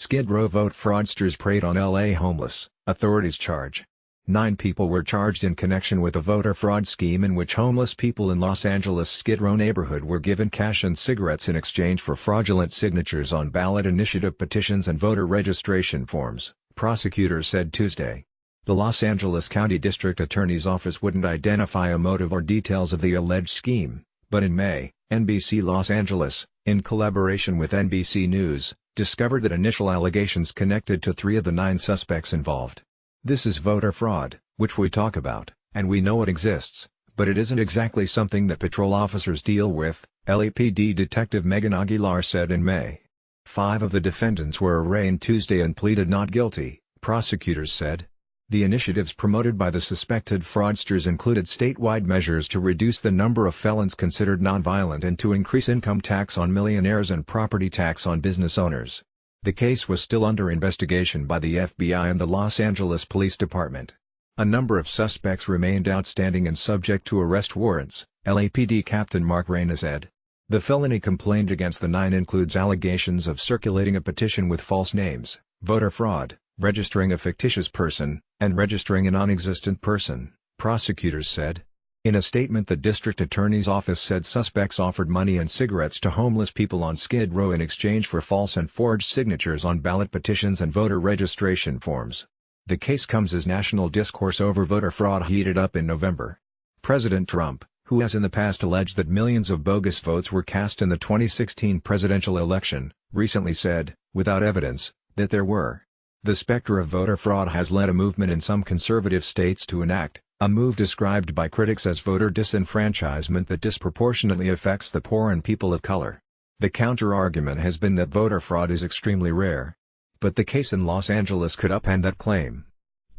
Skid Row vote fraudsters preyed on LA homeless, authorities charge. 9 people were charged in connection with a voter fraud scheme in which homeless people in Los Angeles' Skid Row neighborhood were given cash and cigarettes in exchange for fraudulent signatures on ballot initiative petitions and voter registration forms, prosecutors said Tuesday. The Los Angeles County District Attorney's Office wouldn't identify a motive or details of the alleged scheme, but in May, NBC Los Angeles, in collaboration with NBC News, discovered that initial allegations connected to 3 of the 9 suspects involved. "This is voter fraud, which we talk about, and we know it exists, but it isn't exactly something that patrol officers deal with," LAPD Detective Megan Aguilar said in May. 5 of the defendants were arraigned Tuesday and pleaded not guilty, prosecutors said. The initiatives promoted by the suspected fraudsters included statewide measures to reduce the number of felons considered nonviolent and to increase income tax on millionaires and property tax on business owners. The case was still under investigation by the FBI and the Los Angeles Police Department. A number of suspects remained outstanding and subject to arrest warrants, LAPD Captain Mark Reyna said. The felony complaint against the 9 includes allegations of circulating a petition with false names, voter fraud, registering a fictitious person, and registering a non-existent person, prosecutors said. In a statement, the district attorney's office said suspects offered money and cigarettes to homeless people on Skid Row in exchange for false and forged signatures on ballot petitions and voter registration forms. The case comes as national discourse over voter fraud heated up in November. President Trump, who has in the past alleged that millions of bogus votes were cast in the 2016 presidential election, recently said, without evidence, that there were. The specter of voter fraud has led a movement in some conservative states to enact, a move described by critics as voter disenfranchisement that disproportionately affects the poor and people of color. The counter-argument has been that voter fraud is extremely rare. But the case in Los Angeles could upend that claim.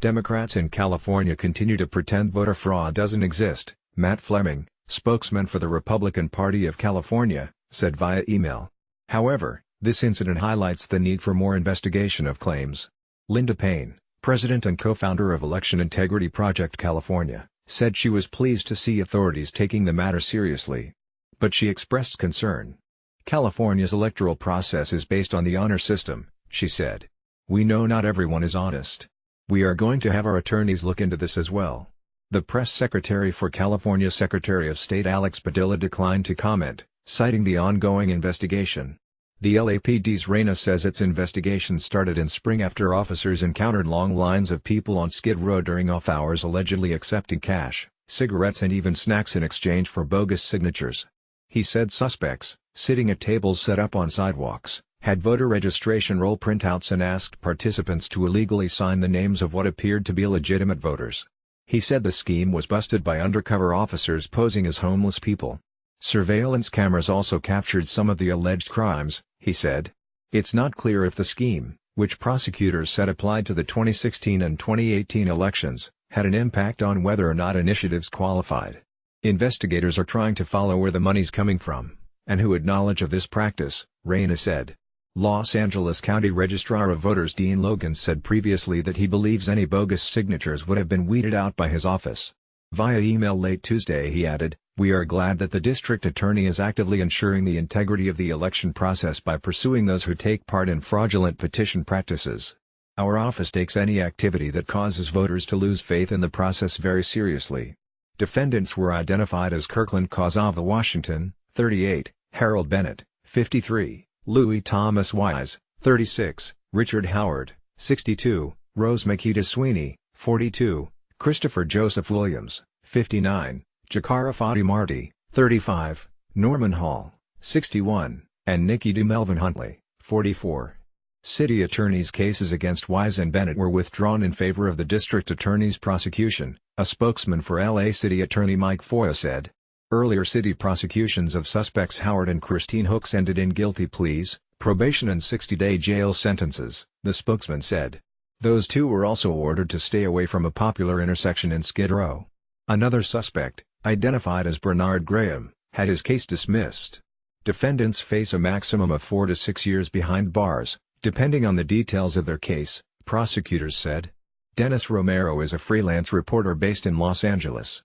Democrats in California continue to pretend voter fraud doesn't exist, Matt Fleming, spokesman for the Republican Party of California, said via email. However, this incident highlights the need for more investigation of claims. Linda Payne, president and co-founder of Election Integrity Project California, said she was pleased to see authorities taking the matter seriously. But she expressed concern. California's electoral process is based on the honor system, she said. We know not everyone is honest. We are going to have our attorneys look into this as well. The press secretary for California Secretary of State Alex Padilla declined to comment, citing the ongoing investigation. The LAPD's Reyna says its investigation started in spring after officers encountered long lines of people on Skid Row during off hours allegedly accepting cash, cigarettes and even snacks in exchange for bogus signatures. He said suspects, sitting at tables set up on sidewalks, had voter registration roll printouts and asked participants to illegally sign the names of what appeared to be legitimate voters. He said the scheme was busted by undercover officers posing as homeless people. Surveillance cameras also captured some of the alleged crimes, he said. It's not clear if the scheme, which prosecutors said applied to the 2016 and 2018 elections, had an impact on whether or not initiatives qualified. Investigators are trying to follow where the money's coming from, and who had knowledge of this practice, Reyna said. Los Angeles County Registrar of Voters Dean Logan said previously that he believes any bogus signatures would have been weeded out by his office. Via email late Tuesday he added, "We are glad that the district attorney is actively ensuring the integrity of the election process by pursuing those who take part in fraudulent petition practices. Our office takes any activity that causes voters to lose faith in the process very seriously." Defendants were identified as Kirkland Kozava Washington, 38, Harold Bennett, 53, Louis Thomas Wise, 36, Richard Howard, 62, Rose Makita Sweeney, 42, Christopher Joseph Williams, 59, Jakara Fadi Marty, 35, Norman Hall, 61, and Nikki DeMelvin Huntley, 44. City attorneys' cases against Wise and Bennett were withdrawn in favor of the district attorney's prosecution, a spokesman for LA City Attorney Mike Foya said. Earlier city prosecutions of suspects Howard and Christine Hooks ended in guilty pleas, probation and 60-day jail sentences, the spokesman said. Those 2 were also ordered to stay away from a popular intersection in Skid Row. Another suspect, identified as Bernard Graham, had his case dismissed. Defendants face a maximum of 4 to 6 years behind bars, depending on the details of their case, prosecutors said. Dennis Romero is a freelance reporter based in Los Angeles.